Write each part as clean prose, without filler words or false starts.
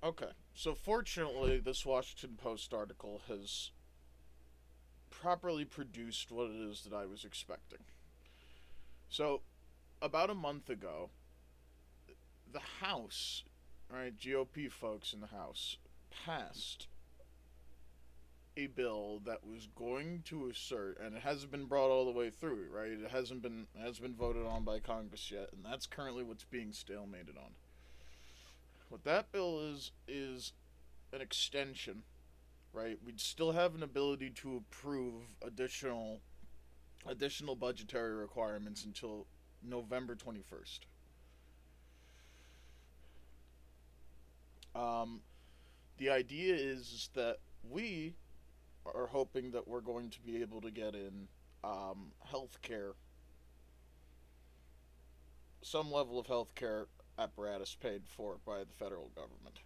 Okay, so fortunately, this Washington Post article has properly produced what it is that I was expecting. So, about a month ago, the House, right, GOP folks in the House, passed a bill that was going to assert, and it hasn't been brought all the way through, right? It hasn't been voted on by Congress yet, and that's currently what's being stalemated on. What that bill is an extension, right? We'd still have an ability to approve additional budgetary requirements until November 21st. Um, the idea is that we are hoping that we're going to be able to get in healthcare, some level of healthcare apparatus paid for by the federal government,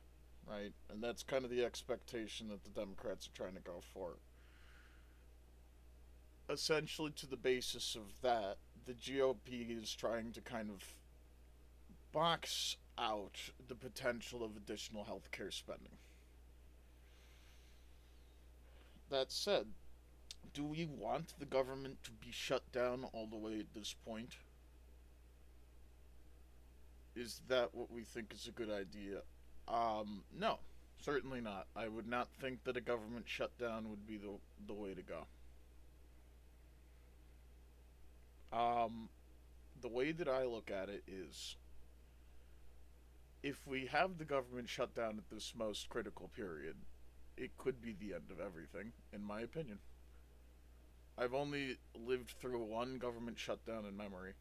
right? And that's kind of the expectation that the Democrats are trying to go for. Essentially, to the basis of that, the GOP is trying to kind of box out the potential of additional healthcare spending. That said, do we want the government to be shut down all the way at this point? Is that what we think is a good idea? No, certainly not. I would not think that a government shutdown would be the way to go. Um, the way that I look at it is, if we have the government shut down at this most critical period, it could be the end of everything, in my opinion. I've only lived through one government shutdown in memory.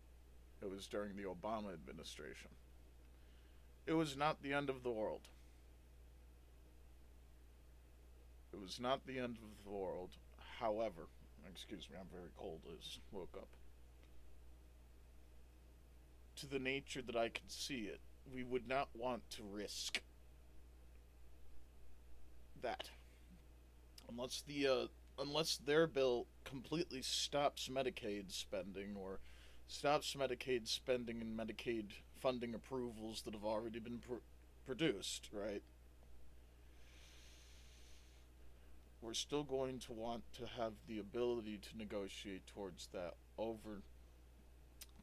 It was during the Obama administration. It was not the end of the world. It was not the end of the world. However, excuse me, I'm very cold. I just woke up. To the nature that I can see it, we would not want to risk that unless their bill completely stops Medicaid spending or stops Medicaid spending and Medicaid funding approvals that have already been produced, right? We're still going to want to have the ability to negotiate towards that over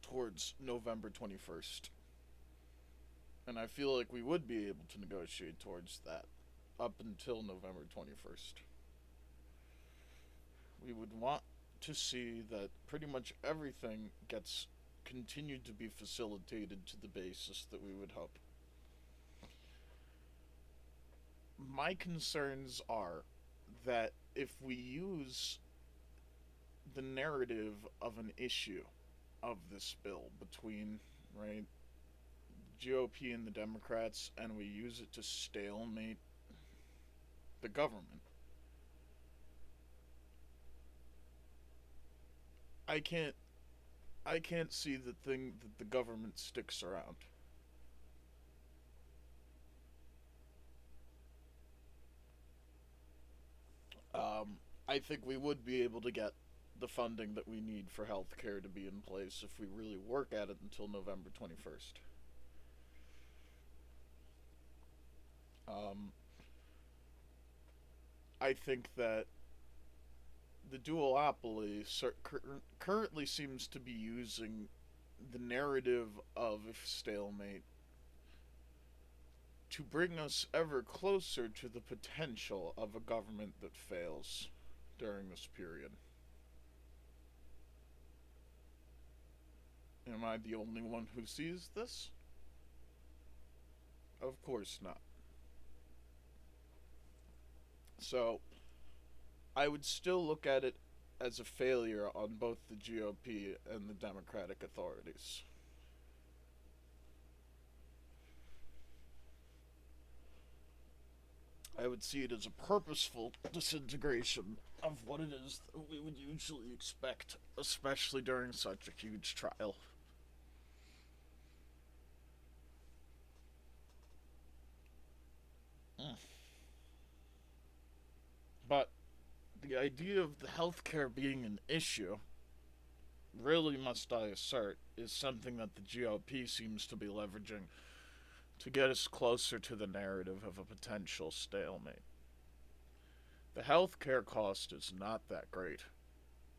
towards November 21st. And I feel like we would be able to negotiate towards that up until November 21st. We would want to see that pretty much everything gets continued to be facilitated to the basis that we would hope. My concerns are that if we use the narrative of an issue of this bill between, right, GOP and the Democrats, and we use it to stalemate the government, I can't I can't see the thing that the government sticks around. I think we would be able to get the funding that we need for healthcare to be in place if we really work at it until November 21st. Um, I think that the duopoly currently seems to be using the narrative of a stalemate to bring us ever closer to the potential of a government that fails during this period. Am I the only one who sees this? Of course not. So, I would still look at it as a failure on both the GOP and the Democratic authorities. I would see it as a purposeful disintegration of what it is that we would usually expect, especially during such a huge trial. Mm. But the idea of the healthcare being an issue, really, must I assert, is something that the GOP seems to be leveraging to get us closer to the narrative of a potential stalemate. The healthcare cost is not that great.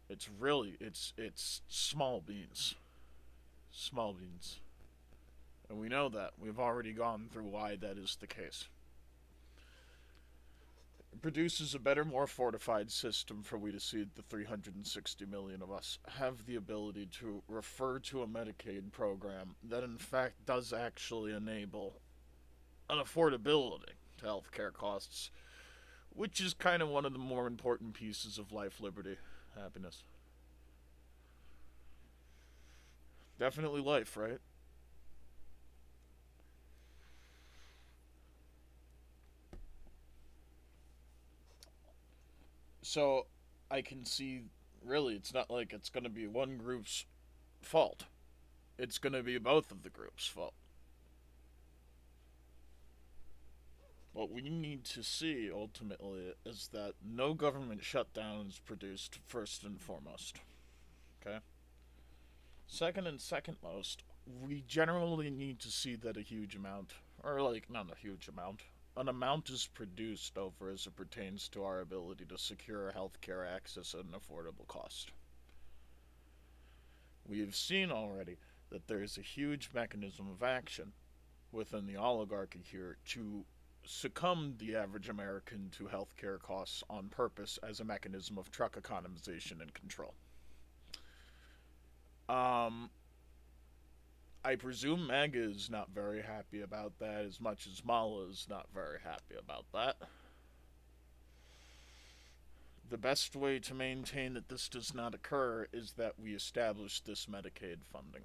It's small beans. Small beans. And we know that. We've already gone through why that is the case. It produces a better, more fortified system for we to see the 360 million of us have the ability to refer to a Medicaid program that in fact does actually enable an affordability to healthcare costs, which is kind of one of the more important pieces of life, liberty, happiness. Definitely life, right? So I can see, really, it's not like it's going to be one group's fault. It's going to be both of the groups' fault. What we need to see ultimately is that no government shutdown is produced first and foremost. Okay? Second and second most, we generally need to see that a huge amount, or like not a huge amount, an amount is produced over as it pertains to our ability to secure healthcare access at an affordable cost. We have seen already that there is a huge mechanism of action within the oligarchy here to succumb the average American to healthcare costs on purpose as a mechanism of truck economization and control. Um, I presume MAGA is not very happy about that as much as Mala is not very happy about that. The best way to maintain that this does not occur is that we establish this Medicaid funding.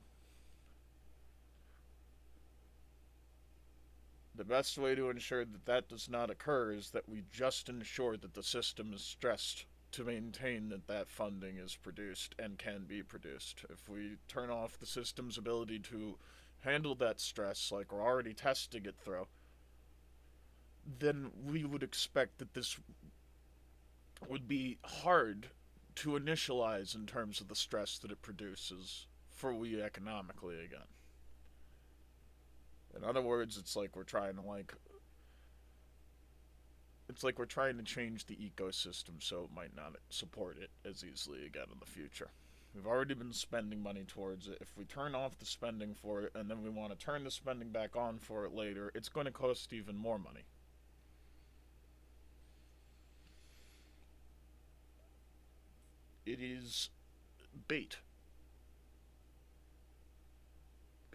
The best way to ensure that that does not occur is that we just ensure that the system is stressed to maintain that that funding is produced and can be produced. If we turn off the system's ability to handle that stress like we're already testing it through, then we would expect that this would be hard to initialize in terms of the stress that it produces for we economically again. In other words, it's like we're trying to change the ecosystem so it might not support it as easily again in the future. We've already been spending money towards it. If we turn off the spending for it and then we want to turn the spending back on for it later, it's going to cost even more money. It is bait.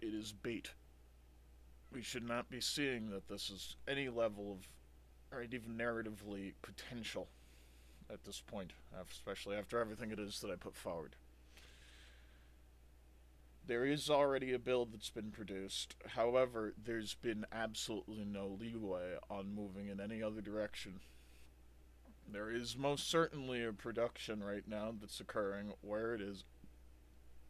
It is bait. We should not be seeing that this is any level of, or even narratively, potential at this point, especially after everything it is that I put forward. There is already a bill that's been produced. However, there's been absolutely no leeway on moving in any other direction. There is most certainly a production right now that's occurring where it is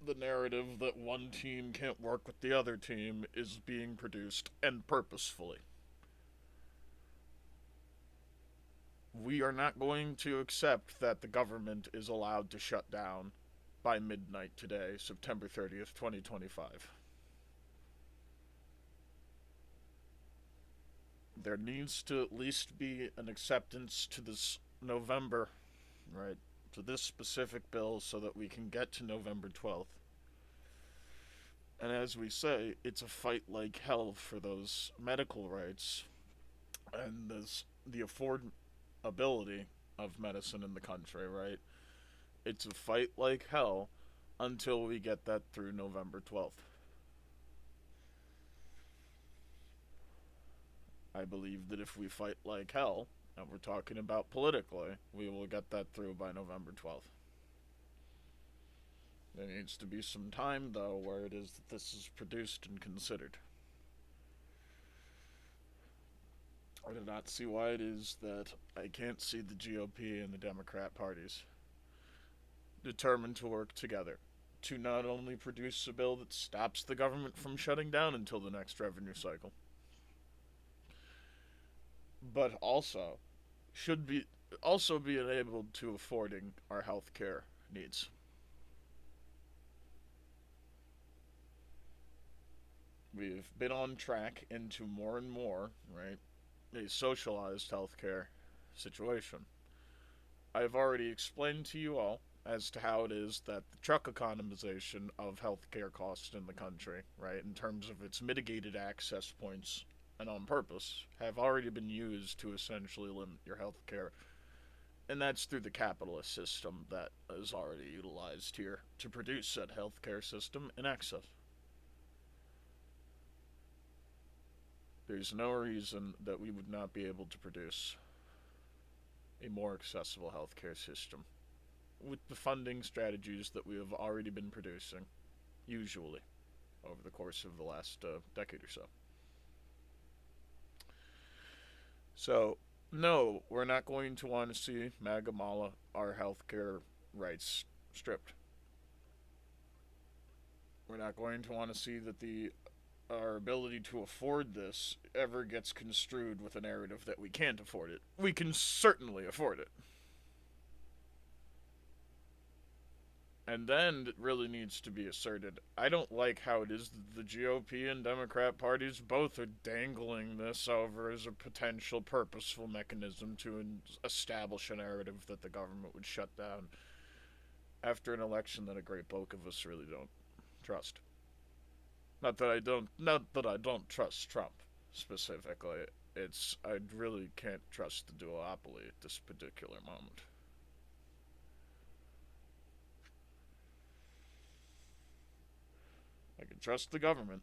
the narrative that one team can't work with the other team is being produced, and purposefully. We are not going to accept that the government is allowed to shut down by midnight today, September 30th, 2025. There needs to at least be an acceptance to this November, right, to this specific bill so that we can get to November 12th. And as we say, it's a fight like hell for those medical rights and the affordability of medicine in the country, right? It's a fight like hell until we get that through November 12th. I believe that if we fight like hell, and we're talking about politically, we will get that through by November 12th. There needs to be some time, though, where it is that this is produced and considered. I do not see why it is that I can't see the GOP and the Democrat parties determined to work together to not only produce a bill that stops the government from shutting down until the next revenue cycle, but should be also be enabled to affording our health care needs. We've been on track into more and more, right, a socialized healthcare situation. I've already explained to you all as to how it is that the truck economization of healthcare costs in the country, right, in terms of its mitigated access points and on purpose, have already been used to essentially limit your healthcare. And that's through the capitalist system that is already utilized here to produce said healthcare system in excess. There's no reason that we would not be able to produce a more accessible healthcare system with the funding strategies that we have already been producing, usually, over the course of the last decade or so. So, no, we're not going to want to see Magamala our healthcare rights stripped. We're not going to want to see that the our ability to afford this ever gets construed with a narrative that we can't afford it. We can certainly afford it. And then it really needs to be asserted. I don't like how it is that the GOP and Democrat parties both are dangling this over as a potential purposeful mechanism to establish a narrative that the government would shut down after an election that a great bulk of us really don't trust. Not that I don't trust Trump specifically. It's I really can't trust the duopoly at this particular moment. I can trust the government.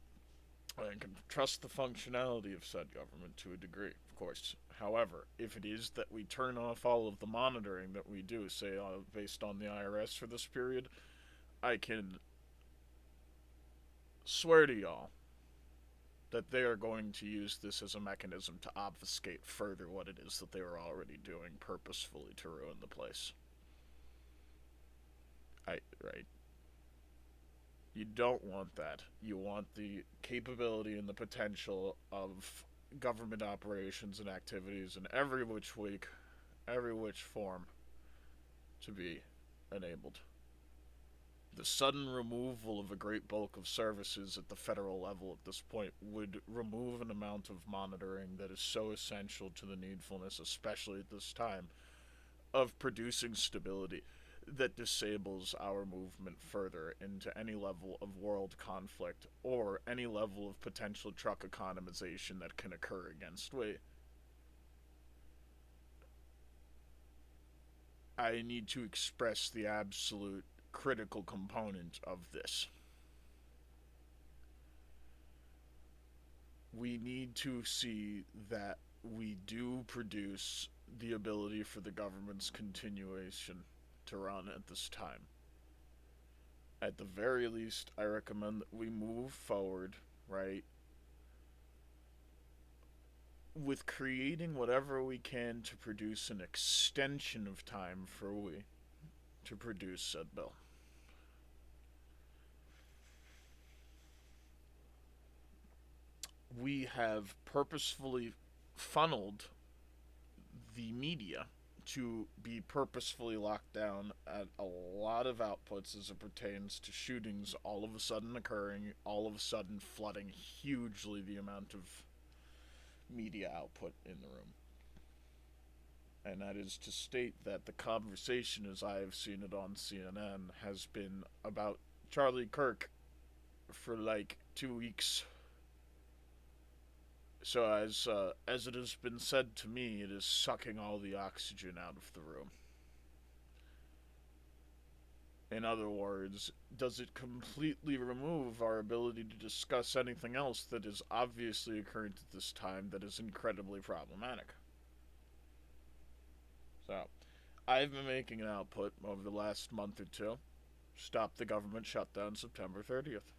I can trust the functionality of said government to a degree, of course. However, if it is that we turn off all of the monitoring that we do, say based on the IRS for this period, I can swear to y'all that they are going to use this as a mechanism to obfuscate further what it is that they were already doing purposefully to ruin the place. Right. You don't want that. You want the capability and the potential of government operations and activities in every which form to be enabled. The sudden removal of a great bulk of services at the federal level at this point would remove an amount of monitoring that is so essential to the needfulness, especially at this time, of producing stability that disables our movement further into any level of world conflict or any level of potential truck economization that can occur against we. I need to express the absolute critical component of this. We need to see that we do produce the ability for the government's continuation to run at this time. At the very least, I recommend that we move forward, right, with creating whatever we can to produce an extension of time for we to produce said bill. We have purposefully funneled the media to be purposefully locked down at a lot of outputs as it pertains to shootings all of a sudden occurring, all of a sudden flooding hugely the amount of media output in the room. And that is to state that the conversation, as I have seen it on CNN, has been about Charlie Kirk for like 2 weeks. So as it has been said to me, it is sucking all the oxygen out of the room. In other words, does it completely remove our ability to discuss anything else that is obviously occurring at this time that is incredibly problematic? So, I've been making an output over the last month or two. Stop the government shutdown September 30th.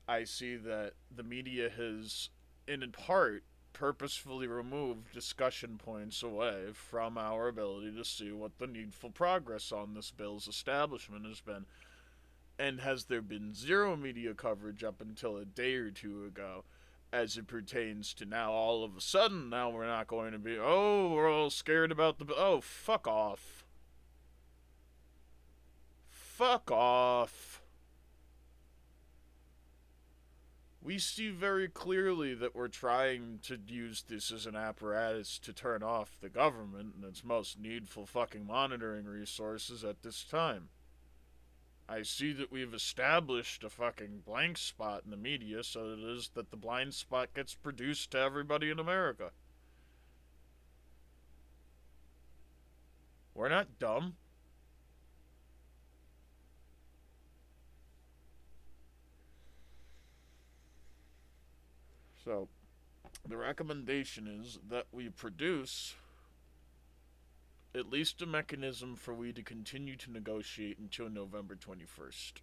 I see that the media has, in part, purposefully removed discussion points away from our ability to see what the needful progress on this bill's establishment has been. And has there been zero media coverage up until a day or two ago as it pertains to now all of a sudden now we're not going to be, oh, we're all scared about the, oh, fuck off. Fuck off. We see very clearly that we're trying to use this as an apparatus to turn off the government and its most needful fucking monitoring resources at this time. I see that we've established a fucking blank spot in the media so it is that the blind spot gets produced to everybody in America. We're not dumb. So, the recommendation is that we produce at least a mechanism for we to continue to negotiate until November 21st.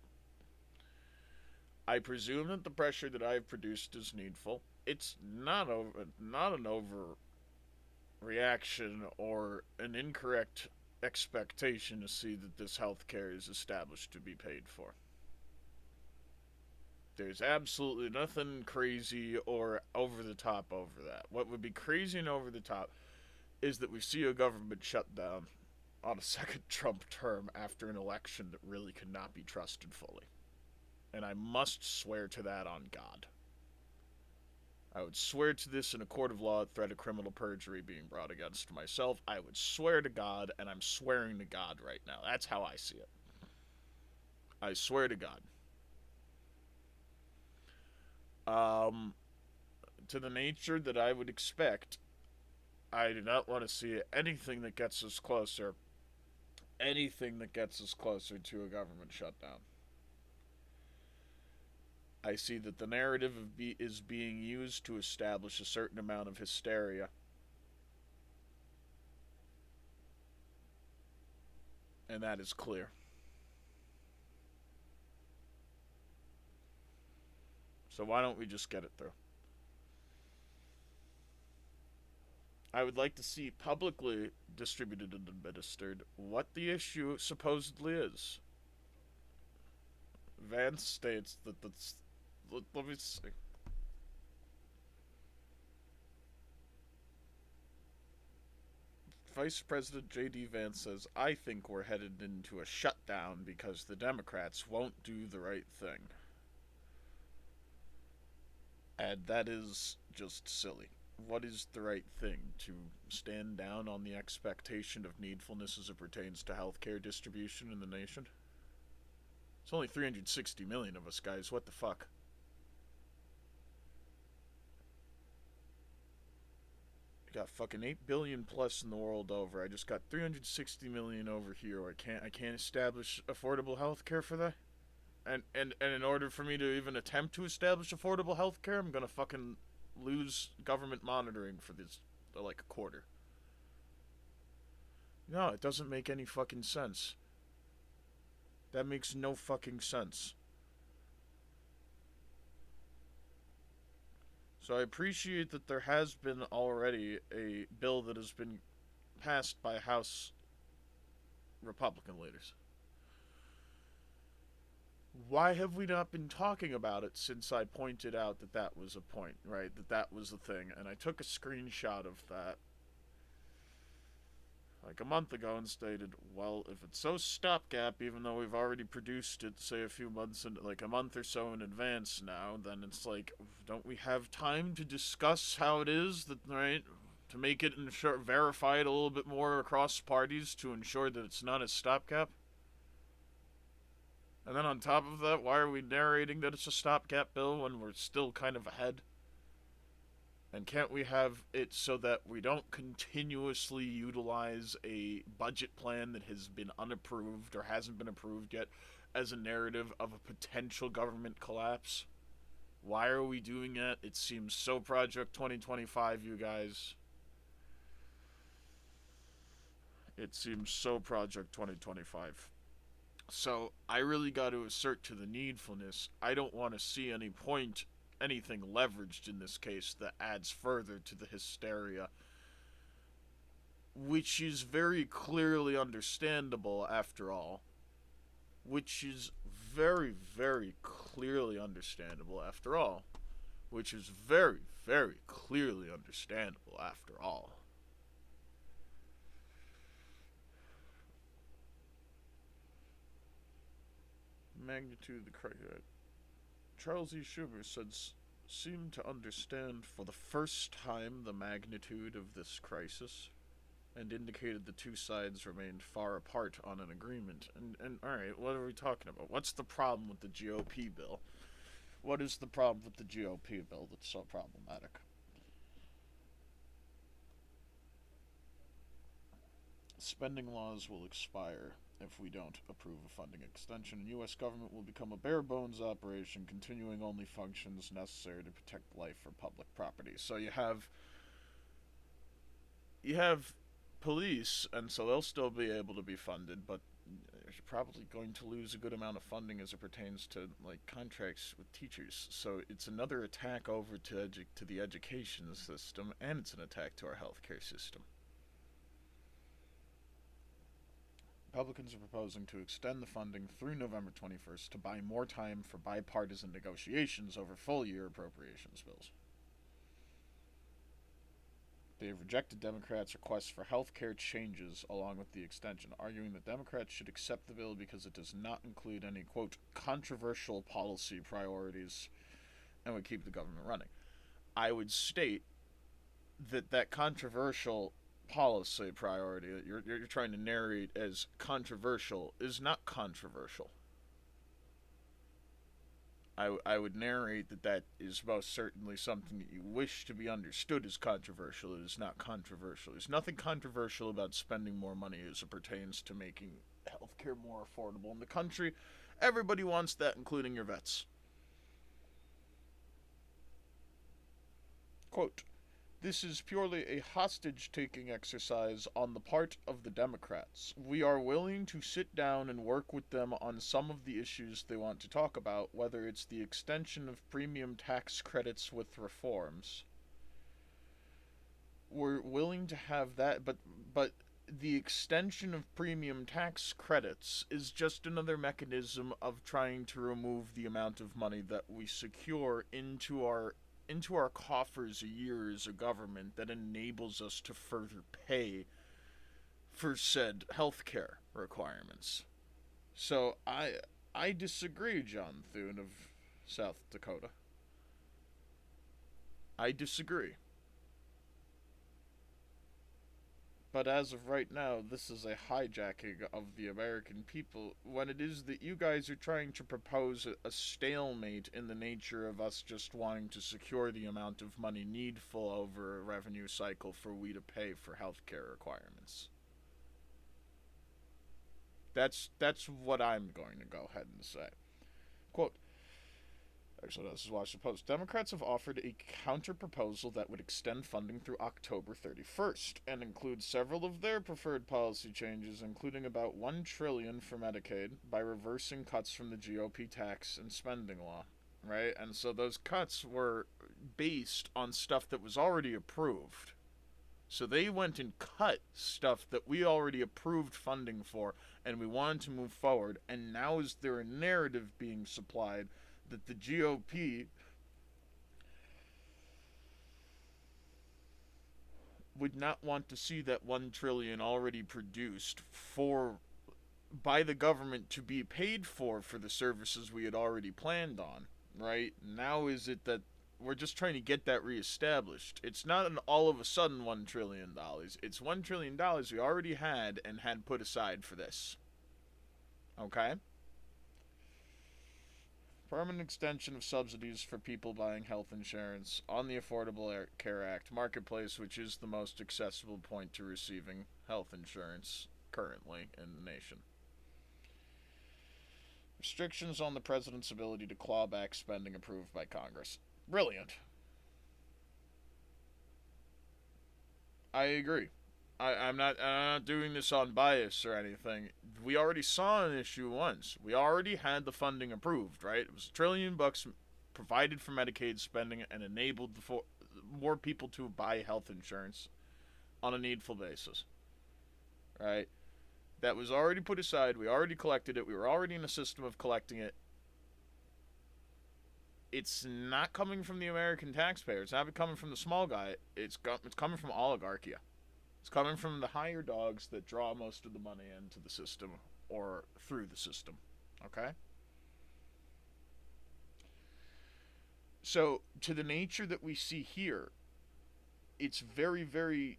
I presume that the pressure that I have produced is needful. It's not an overreaction or an incorrect expectation to see that this health care is established to be paid for. There's absolutely nothing crazy or over the top over that. What would be crazy and over the top is that we see a government shut down on a second Trump term after an election that really could not be trusted fully. And I must swear to that on God. I would swear to this in a court of law at threat of criminal perjury being brought against myself. I would swear to God, and I'm swearing to God right now. That's how I see it. I swear to God. Um, to the nature that I would expect, I do not want to see anything that gets us closer, to a government shutdown. I see that the narrative is being used to establish a certain amount of hysteria. And that is clear. So why don't we just get it through? I would like to see publicly distributed and administered what the issue supposedly is. Vance states that that's. Let me see. Vice President J.D. Vance says, I think we're headed into a shutdown because the Democrats won't do the right thing. And that is just silly. What is the right thing? To stand down on the expectation of needfulness as it pertains to healthcare distribution in the nation? It's only 360 million of us, guys. What the fuck? I got fucking 8 billion plus in the world over. I just got 360 million over here. I can't establish affordable healthcare for that? And in order for me to even attempt to establish affordable healthcare, I'm gonna fucking lose government monitoring for this like a quarter. No, it doesn't make any fucking sense. That makes no fucking sense. So I appreciate that there has been already a bill that has been passed by House Republican leaders. Why have we not been talking about it since I pointed out that that was a point, right? That was a thing. And I took a screenshot of that like a month ago and stated, well, if it's so stopgap, even though we've already produced it, say a few months, like a month or so in advance now, then it's like, don't we have time to discuss how it is that, right? To make it verify it a little bit more across parties to ensure that it's not a stopgap? And then on top of that, why are we narrating that it's a stopgap bill when we're still kind of ahead? And can't we have it so that we don't continuously utilize a budget plan that has been unapproved or hasn't been approved yet as a narrative of a potential government collapse? Why are we doing that? It seems so Project 2025, you guys. It seems so Project 2025. So I really got to assert to the needfulness. I don't want to see anything leveraged in this case that adds further to the hysteria, which is very clearly understandable after all. Which is very, very clearly understandable after all. Which is very, very clearly understandable after all. Magnitude of the crisis. Charles E. Schumer said seem to understand for the first time the magnitude of this crisis and indicated the two sides remained far apart on an agreement. And alright, what are we talking about? What's the problem with the GOP bill? What is the problem with the GOP bill that's so problematic? Spending laws will expire if we don't approve a funding extension, and U.S. government will become a bare bones operation, continuing only functions necessary to protect life or public property. So you have police, and so they'll still be able to be funded, but you're probably going to lose a good amount of funding as it pertains to like contracts with teachers. So it's another attack over to the education system, and it's an attack to our healthcare system. Republicans are proposing to extend the funding through November 21st to buy more time for bipartisan negotiations over full year appropriations bills. They have rejected Democrats' requests for health care changes along with the extension, arguing that Democrats should accept the bill because it does not include any, quote, controversial policy priorities and would keep the government running. I would state that controversial policy priority that you're trying to narrate as controversial is not controversial. I would narrate that is most certainly something that you wish to be understood as controversial. It is not controversial. There's nothing controversial about spending more money as it pertains to making healthcare more affordable in the country. Everybody wants that, including your vets. Quote, this is purely a hostage taking exercise on the part of the Democrats. We are willing to sit down and work with them on some of the issues they want to talk about, whether it's the extension of premium tax credits with reforms. We're willing to have that, but the extension of premium tax credits is just another mechanism of trying to remove the amount of money that we secure into our coffers a year as a government that enables us to further pay for said healthcare requirements. So I disagree, John Thune of South Dakota. I disagree. But as of right now, this is a hijacking of the American people when it is that you guys are trying to propose a stalemate in the nature of us just wanting to secure the amount of money needful over a revenue cycle for we to pay for healthcare requirements. That's what I'm going to go ahead and say. Quote, actually, this is Washington Post. Democrats have offered a counter-proposal that would extend funding through October 31st and include several of their preferred policy changes, including about $1 trillion for Medicaid by reversing cuts from the GOP tax and spending law. Right? And so those cuts were based on stuff that was already approved. So they went and cut stuff that we already approved funding for, and we wanted to move forward. And now is there a narrative being supplied that the GOP would not want to see that $1 trillion already produced for by the government to be paid for the services we had already planned on, right? Now is it that we're just trying to get that reestablished. It's not an all of a sudden $1 trillion. It's $1 trillion we already had and had put aside for this. Okay? Permanent extension of subsidies for people buying health insurance on the Affordable Care Act marketplace, which is the most accessible point to receiving health insurance currently in the nation. Restrictions on the president's ability to claw back spending approved by Congress. Brilliant. I agree. I'm not doing this on bias or anything. We already saw an issue once. We already had the funding approved, right? It was $1 trillion provided for Medicaid spending and enabled more people to buy health insurance on a needful basis, right? That was already put aside. We already collected it. We were already in a system of collecting it. It's not coming from the American taxpayer. It's not coming from the small guy. It's coming from oligarchy. It's coming from the higher dogs that draw most of the money into the system or through the system. Okay? So, to the nature that we see here, it's very, very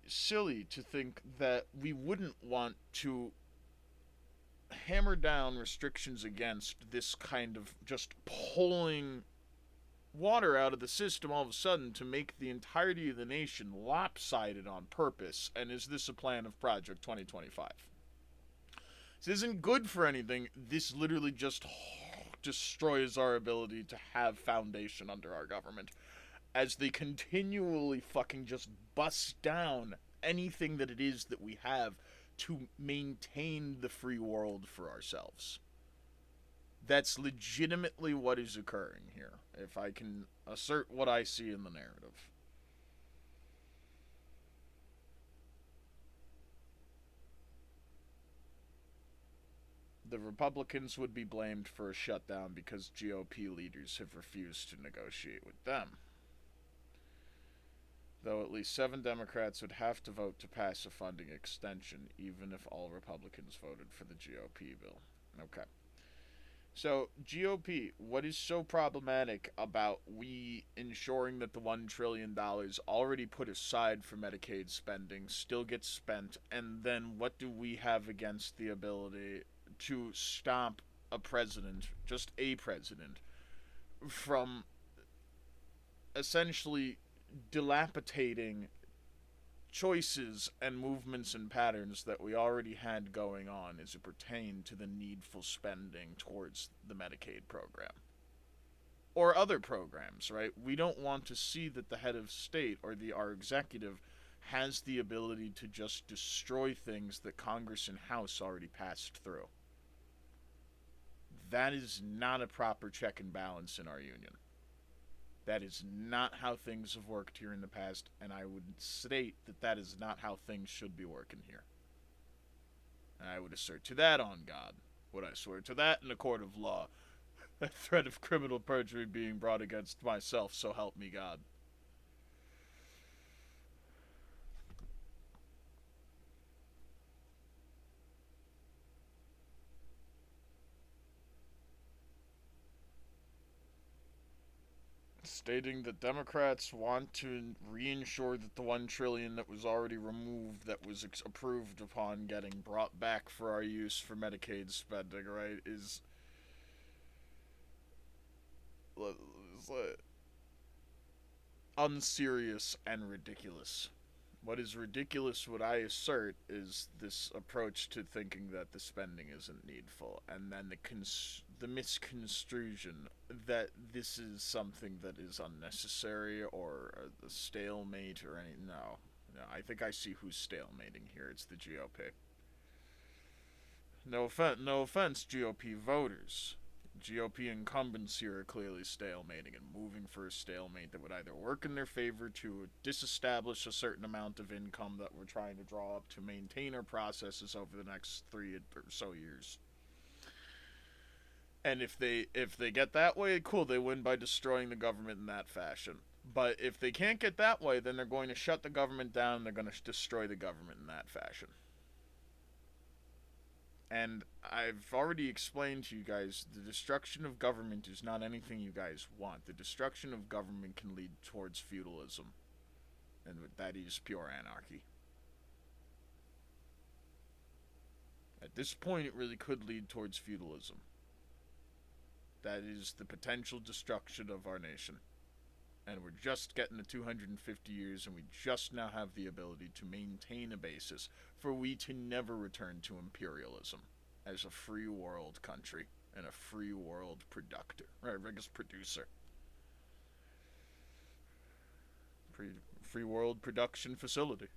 silly to think that we wouldn't want to hammer down restrictions against this kind of just pulling water out of the system all of a sudden to make the entirety of the nation lopsided on purpose. And is this a plan of Project 2025? This isn't good for anything. This literally just destroys our ability to have foundation under our government as they continually fucking just bust down anything that it is that we have to maintain the free world for ourselves. That's legitimately what is occurring here, if I can assert what I see in the narrative. The Republicans would be blamed for a shutdown because GOP leaders have refused to negotiate with them. Though at least 7 Democrats would have to vote to pass a funding extension, even if all Republicans voted for the GOP bill. Okay. So, GOP, what is so problematic about we ensuring that the $1 trillion already put aside for Medicaid spending still gets spent, and then what do we have against the ability to stop a president, just a president, from essentially dilapidating choices and movements and patterns that we already had going on as it pertained to the needful spending towards the Medicaid program or other programs, right? We don't want to see that the head of state or our executive has the ability to just destroy things that Congress and House already passed through. That is not a proper check and balance in our union. That is not how things have worked here in the past, and I would state that that is not how things should be working here. And I would assert to that on God. Would I swear to that in a court of law? A threat of criminal perjury being brought against myself, so help me God. Stating that Democrats want to reinsure that the $1 trillion that was already removed, that was approved upon getting brought back for our use for Medicaid spending, right, is unserious and ridiculous. What is ridiculous, what I assert, is this approach to thinking that the spending isn't needful, and then the misconstruction that this is something that is unnecessary or a stalemate or any. No. No, I think I see who's stalemating here. It's the GOP. No offense, GOP voters. GOP incumbents here are clearly stalemating and moving for a stalemate that would either work in their favor to disestablish a certain amount of income that we're trying to draw up to maintain our processes over the next 3 or so years. And if they get that way, cool, they win by destroying the government in that fashion. But if they can't get that way, then they're going to shut the government down and they're going to destroy the government in that fashion. And I've already explained to you guys, the destruction of government is not anything you guys want. The destruction of government can lead towards feudalism. And that is pure anarchy. At this point, it really could lead towards feudalism. That is the potential destruction of our nation. And we're just getting to 250 years, and we just now have the ability to maintain a basis for we to never return to imperialism as a free world country and a free world producer. Free world production facility.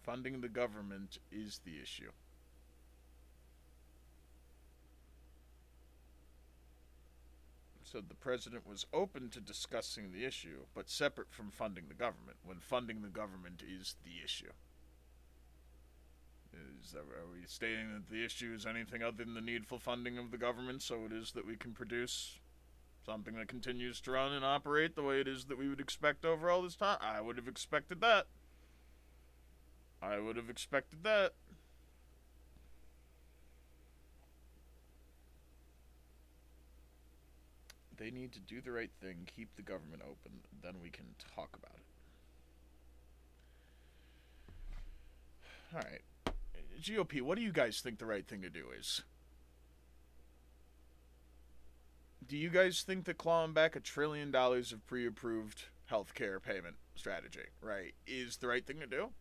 Funding the government is the issue. So the president was open to discussing the issue, but separate from funding the government, when funding the government is the issue. Are we stating that the issue is anything other than the needful funding of the government, so it is that we can produce something that continues to run and operate the way it is that we would expect over all this time? I would have expected that. I would have expected that. They need to do the right thing, keep the government open, then we can talk about it. Alright. GOP, what do you guys think the right thing to do is? Do you guys think that clawing back $1 trillion of pre-approved healthcare payment strategy, right, is the right thing to do?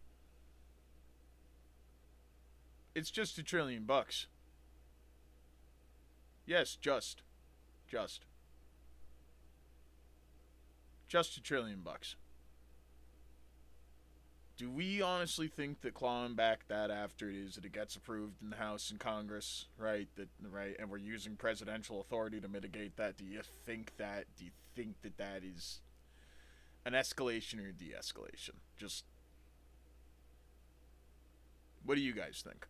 It's just $1 trillion. Yes, just $1 trillion. Do we honestly think that clawing back that after it is that it gets approved in the House and Congress, right? And we're using presidential authority to mitigate that? Do you think that? Do you think that that is an escalation or de-escalation? Just what do you guys think?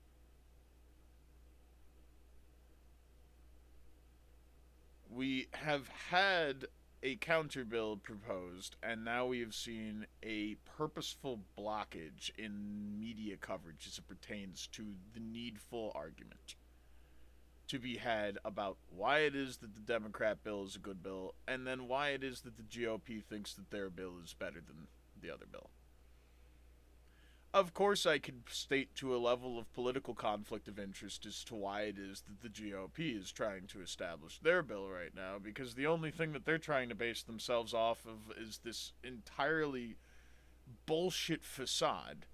We have had a counter bill proposed, and now we have seen a purposeful blockage in media coverage as it pertains to the needful argument to be had about why it is that the Democrat bill is a good bill, and then why it is that the GOP thinks that their bill is better than the other bill. Of course, I could state to a level of political conflict of interest as to why it is that the GOP is trying to establish their bill right now, because the only thing that they're trying to base themselves off of is this entirely bullshit facade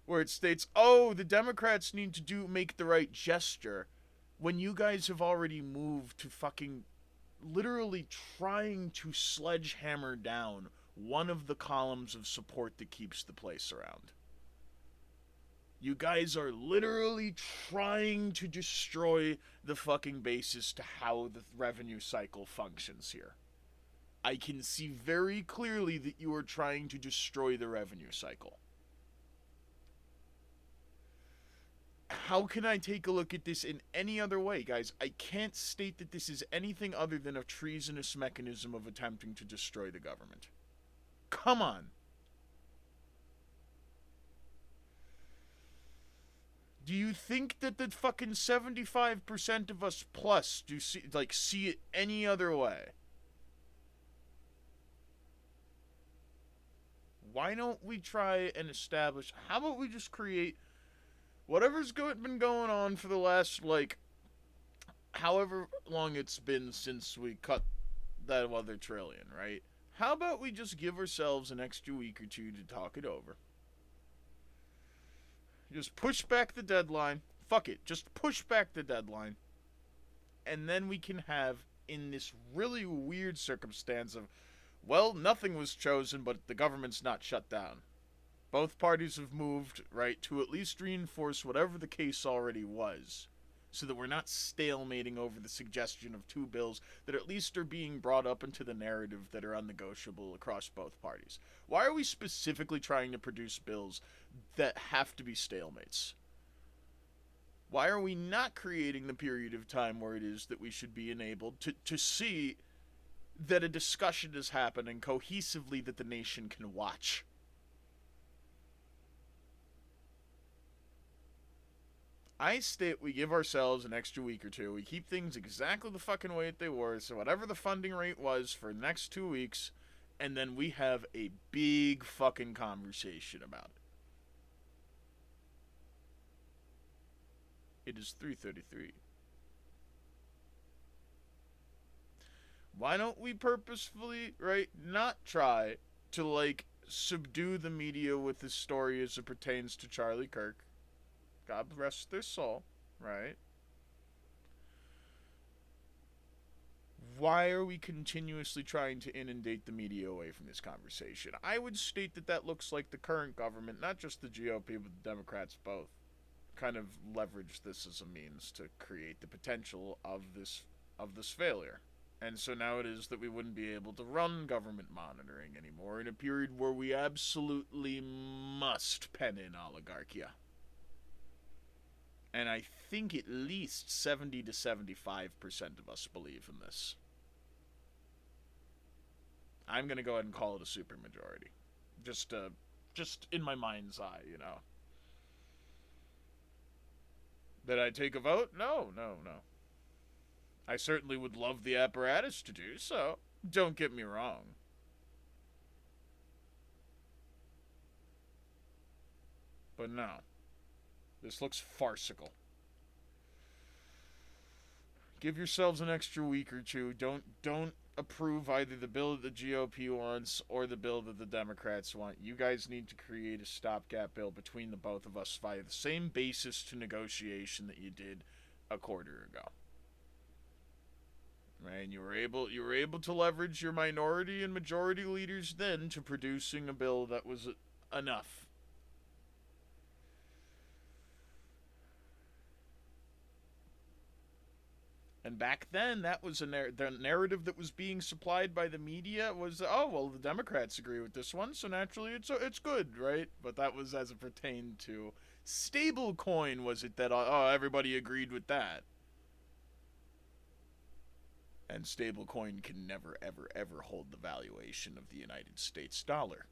where it states, oh, the Democrats need to make the right gesture, when you guys have already moved to fucking literally trying to sledgehammer down one of the columns of support that keeps the place around. You guys are literally trying to destroy the fucking basis to how the revenue cycle functions here. I can see very clearly that you are trying to destroy the revenue cycle. How can I take a look at this in any other way, guys? I can't state that this is anything other than a treasonous mechanism of attempting to destroy the government. Come on. Do you think that the fucking 75% of us plus see it any other way? Why don't we try and establish, how about we just create whatever's been going on for the last, however long it's been since we cut that other trillion, right? How about we just give ourselves an extra week or two to talk it over? Just push back the deadline. Fuck it. Just push back the deadline. And then we can have, in this really weird circumstance of, well, nothing was chosen, but the government's not shut down. Both parties have moved, right, to at least reinforce whatever the case already was, so that we're not stalemating over the suggestion of two bills that at least are being brought up into the narrative that are unnegotiable across both parties. Why are we specifically trying to produce bills that have to be stalemates? Why are we not creating the period of time where it is that we should be enabled to see that a discussion is happening cohesively that the nation can watch? I state we give ourselves an extra week or two. We keep things exactly the fucking way that they were. So whatever the funding rate was for the next 2 weeks, and then we have a big fucking conversation about it. It is 3:33. Why don't we purposefully, right, not try to, subdue the media with this story as it pertains to Charlie Kirk? God rest their soul, right? Why are we continuously trying to inundate the media away from this conversation? I would state that that looks like the current government, not just the GOP, but the Democrats both, kind of leverage this as a means to create the potential of this failure. And so now it is that we wouldn't be able to run government monitoring anymore in a period where we absolutely must pen in oligarchia. And I think at least 70 to 75% of us believe in this. I'm going to go ahead and call it a supermajority. Just to just in my mind's eye, you know. Did I take a vote? No, no, no. I certainly would love the apparatus to do so. Don't get me wrong. But no. This looks farcical. Give yourselves an extra week or two. Don't approve either the bill that the GOP wants or the bill that the Democrats want. You guys need to create a stopgap bill between the both of us via the same basis to negotiation that you did a quarter ago. And you were able to leverage your minority and majority leaders then to producing a bill that was enough. And back then, that was the narrative that was being supplied by the media was, oh well, the Democrats agree with this one, so naturally it's good, right? But that was as it pertained to stablecoin. Was it that everybody agreed with that? And stablecoin can never, ever, ever hold the valuation of the United States dollar.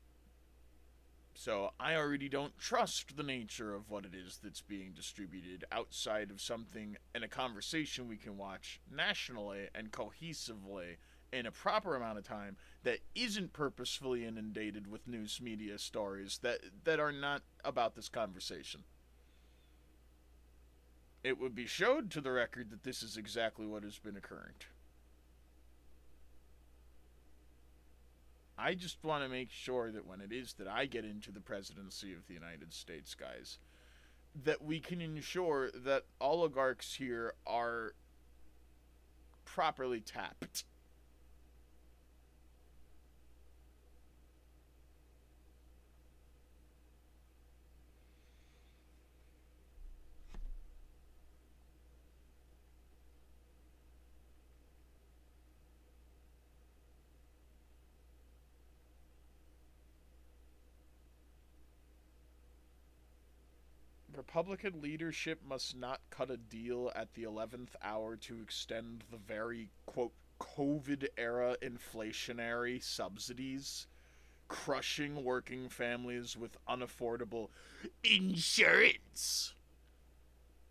So I already don't trust the nature of what it is that's being distributed outside of something in a conversation we can watch nationally and cohesively in a proper amount of time that isn't purposefully inundated with news media stories that are not about this conversation. It would be showed to the record that this is exactly what has been occurring. I just want to make sure that when it is that I get into the presidency of the United States, guys, that we can ensure that oligarchs here are properly tapped. Republican leadership must not cut a deal at the 11th hour to extend the very, quote, COVID era inflationary subsidies, crushing working families with unaffordable insurance,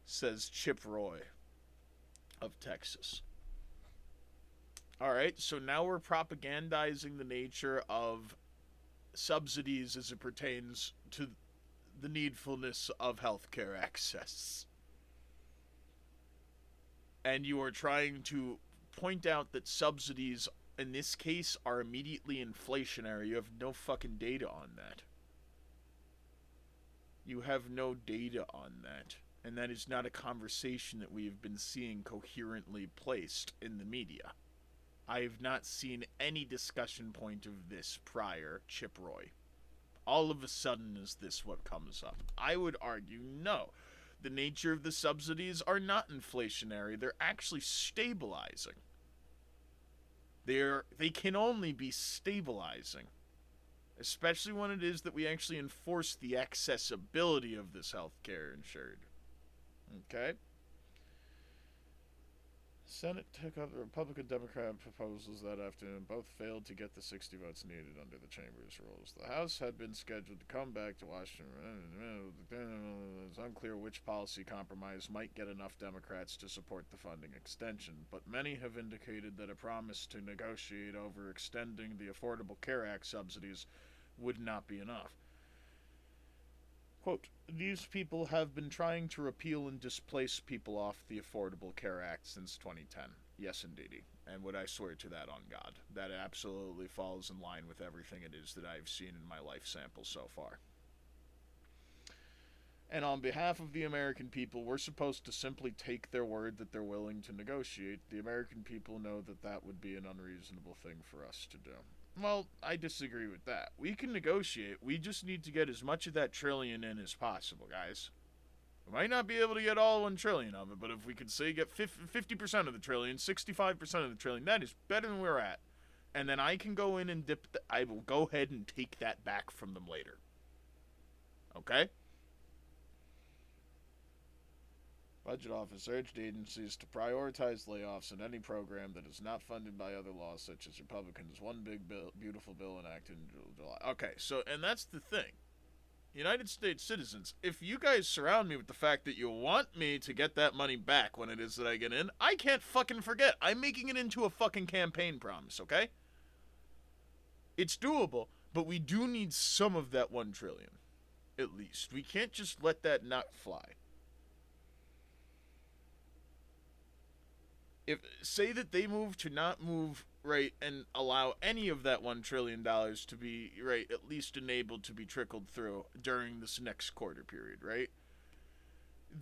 says Chip Roy of Texas. Alright, so now we're propagandizing the nature of subsidies as it pertains to the needfulness of healthcare access. And you are trying to point out that subsidies in this case are immediately inflationary. You have no fucking data on that. You have no data on that. And that is not a conversation that we have been seeing coherently placed in the media. I have not seen any discussion point of this prior, Chip Roy. All of a sudden is this what comes up? I would argue no. The nature of the subsidies are not inflationary. They're actually stabilizing. They can only be stabilizing. Especially when it is that we actually enforce the accessibility of this healthcare insured. Okay? Senate took up the Republican Democrat proposals that afternoon. Both failed to get the 60 votes needed under the chamber's rules. The House had been scheduled to come back to Washington. It's unclear which policy compromise might get enough Democrats to support the funding extension, but many have indicated that a promise to negotiate over extending the Affordable Care Act subsidies would not be enough. Quote, these people have been trying to repeal and displace people off the Affordable Care Act since 2010. Yes, indeedy. And would I swear to that on God? That absolutely falls in line with everything it is that I've seen in my life sample so far. And on behalf of the American people, we're supposed to simply take their word that they're willing to negotiate. The American people know that that would be an unreasonable thing for us to do. Well, I disagree with that. We can negotiate. We just need to get as much of that trillion in as possible, guys. We might not be able to get all 1 trillion of it, but if we could say get 50% of the trillion, 65% of the trillion, that is better than we're at. And then I can go in and I will go ahead and take that back from them later. Okay? Budget Office urged agencies to prioritize layoffs in any program that is not funded by other laws, such as Republicans' One Big Bill, Beautiful Bill enacted in July. Okay, so, and that's the thing. United States citizens, if you guys surround me with the fact that you want me to get that money back when it is that I get in, I can't fucking forget. I'm making it into a fucking campaign promise, okay? It's doable, but we do need some of that 1 trillion. At least. We can't just let that not fly. If say that they move to not move right and allow any of that $1 trillion to be right at least enabled to be trickled through during this next quarter period, right?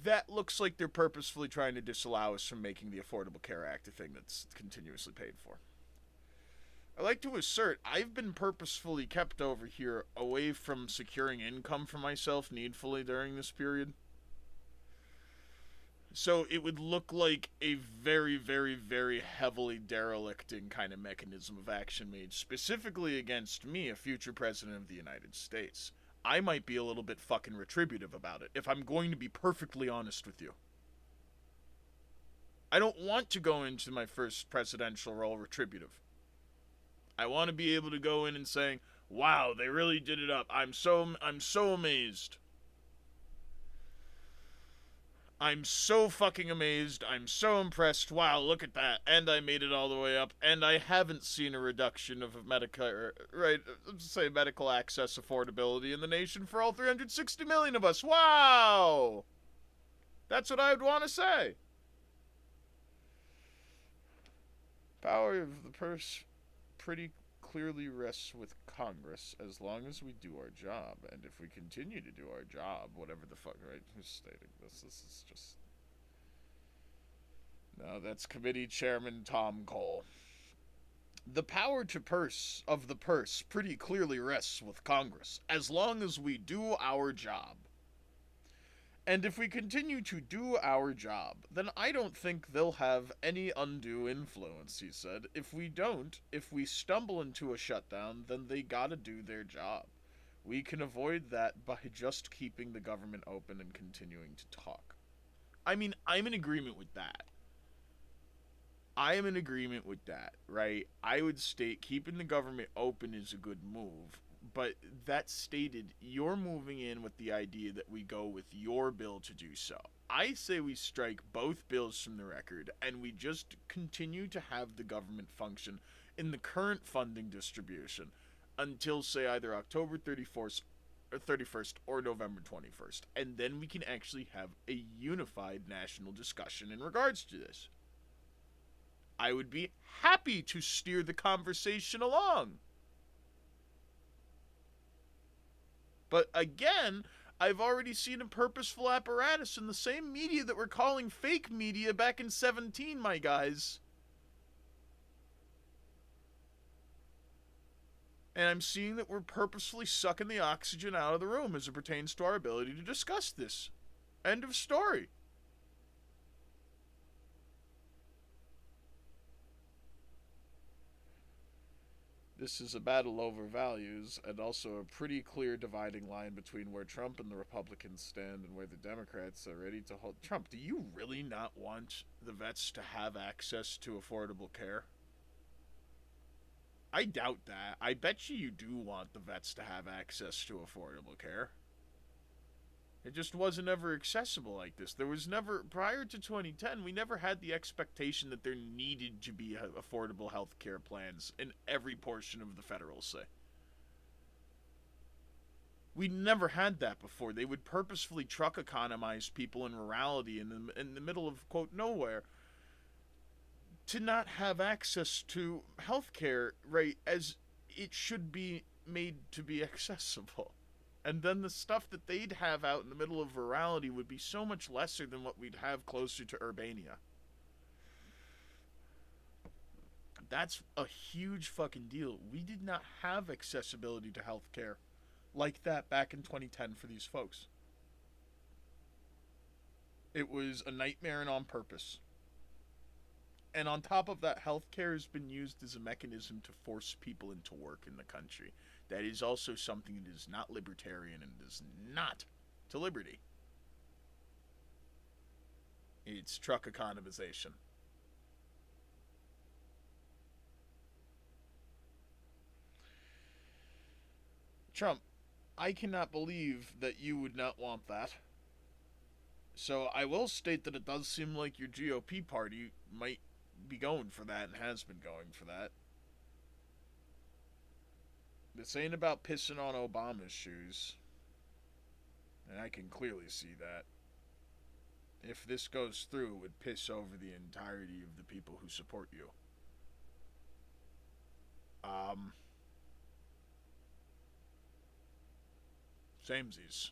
That looks like they're purposefully trying to disallow us from making the Affordable Care Act a thing that's continuously paid for. I like to assert I've been purposefully kept over here away from securing income for myself needfully during this period. So it would look like a very, very, very heavily derelicting kind of mechanism of action made specifically against me, a future president of the United States. I might be a little bit fucking retributive about it, if I'm going to be perfectly honest with you. I don't want to go into my first presidential role retributive. I want to be able to go in and saying, wow, they really did it up. I'm so amazed. I'm so fucking amazed. I'm so impressed. Wow, look at that. And I made it all the way up. And I haven't seen a reduction of medical, right, let's say medical access affordability in the nation for all 360 million of us. Wow! That's what I would want to say. Power of the purse pretty clearly rests with Congress as long as we do our job. And if we continue to do our job, whatever the fuck, right? Who's stating this? This is just... No, that's Committee Chairman Tom Cole. The power to purse of the purse pretty clearly rests with Congress as long as we do our job. And if we continue to do our job, then I don't think they'll have any undue influence, he said. If we don't, if we stumble into a shutdown, then they gotta do their job. We can avoid that by just keeping the government open and continuing to talk. I mean, I'm in agreement with that. I am in agreement with that, right? I would state keeping the government open is a good move. But that stated, you're moving in with the idea that we go with your bill to do so. I say we strike both bills from the record and we just continue to have the government function in the current funding distribution until, say, either October 31st or November 21st. And then we can actually have a unified national discussion in regards to this. I would be happy to steer the conversation along. But again, I've already seen a purposeful apparatus in the same media that we're calling fake media back in 17, my guys. And I'm seeing that we're purposefully sucking the oxygen out of the room as it pertains to our ability to discuss this. End of story. This is a battle over values and also a pretty clear dividing line between where Trump and the Republicans stand and where the Democrats are ready to hold. Trump, do you really not want the vets to have access to affordable care? I doubt that. I bet you do want the vets to have access to affordable care. It just wasn't ever accessible like this. There was never, prior to 2010, we never had the expectation that there needed to be affordable health care plans in every portion of the federal say. We never had that before. They would purposefully truck economize people in rurality in the middle of, quote, nowhere to not have access to health care, right, as it should be made to be accessible. And then the stuff that they'd have out in the middle of rurality would be so much lesser than what we'd have closer to Urbania. That's a huge fucking deal. We did not have accessibility to healthcare like that back in 2010 for these folks. It was a nightmare and on purpose. And on top of that, healthcare has been used as a mechanism to force people into work in the country. That is also something that is not libertarian and is not to liberty. It's truck economization. Trump, I cannot believe that you would not want that. So I will state that it does seem like your GOP party might be going for that and has been going for that. This ain't about pissing on Obama's shoes, and I can clearly see that. If this goes through, it would piss over the entirety of the people who support you. Um, Samesies.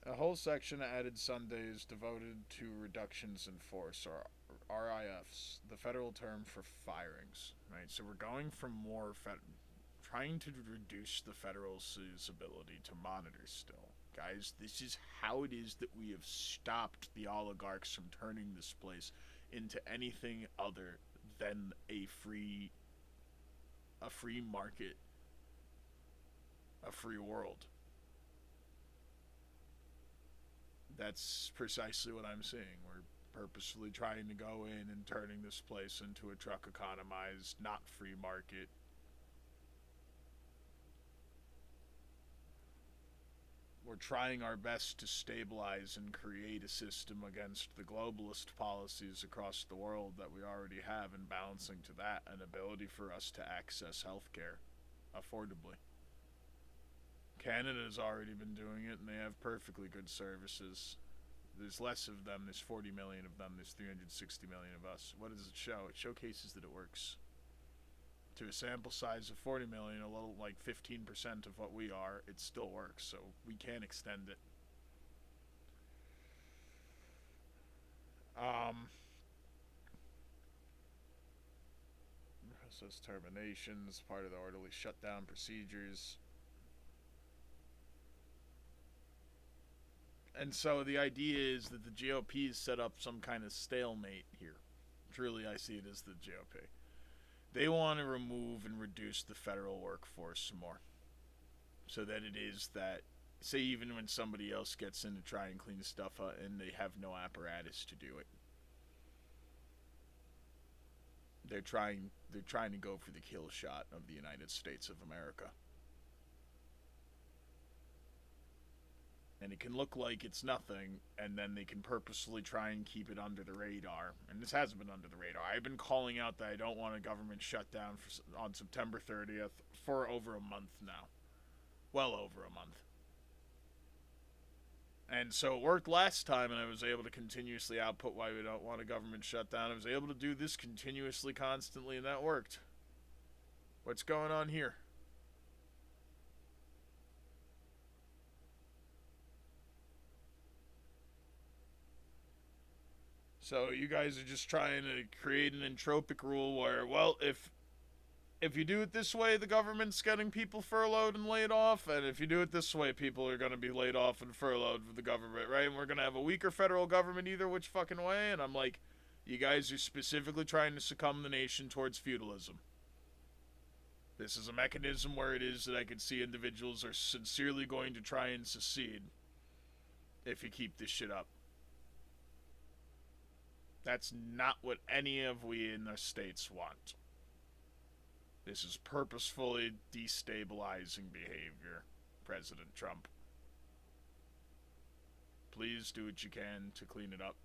A whole section added Sundays devoted to reductions in force, or RIFs, the federal term for firings. Right, so we're going from trying to reduce the federal's ability to monitor still. Guys, this is how it is that we have stopped the oligarchs from turning this place into anything other than a free market, a free world. That's precisely what I'm seeing. We're purposefully trying to go in and turning this place into a truck economized, not free market. We're trying our best to stabilize and create a system against the globalist policies across the world that we already have, and balancing to that an ability for us to access healthcare affordably. Canada's already been doing it, and they have perfectly good services. There's less of them. There's 40 million of them. There's 360 million of us. What does it show? It showcases that it works. To a sample size of 40 million, a little like 15% of what we are, it still works. So we can extend it. Process terminations, part of the orderly shutdown procedures. And so the idea is that the GOP has set up some kind of stalemate here. Truly, I see it as the GOP. They want to remove and reduce the federal workforce some more. So that it is that, say, even when somebody else gets in to try and clean stuff up and they have no apparatus to do it, they're trying to go for the kill shot of the United States of America. And it can look like it's nothing, and then they can purposely try and keep it under the radar. And this hasn't been under the radar. I've been calling out that I don't want a government shutdown on September 30th for over a month now. Well over a month. And so it worked last time, and I was able to continuously output why we don't want a government shutdown. I was able to do this continuously, constantly, and that worked. What's going on here? So you guys are just trying to create an entropic rule where, well, if you do it this way, the government's getting people furloughed and laid off, and if you do it this way, people are going to be laid off and furloughed with the government, right? And we're going to have a weaker federal government either which fucking way. And I'm like, you guys are specifically trying to succumb the nation towards feudalism. This is a mechanism where it is that I can see individuals are sincerely going to try and secede if you keep this shit up. That's not what any of we in the states want. This is purposefully destabilizing behavior, President Trump. Please do what you can to clean it up.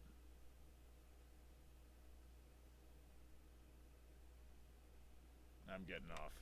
I'm getting off.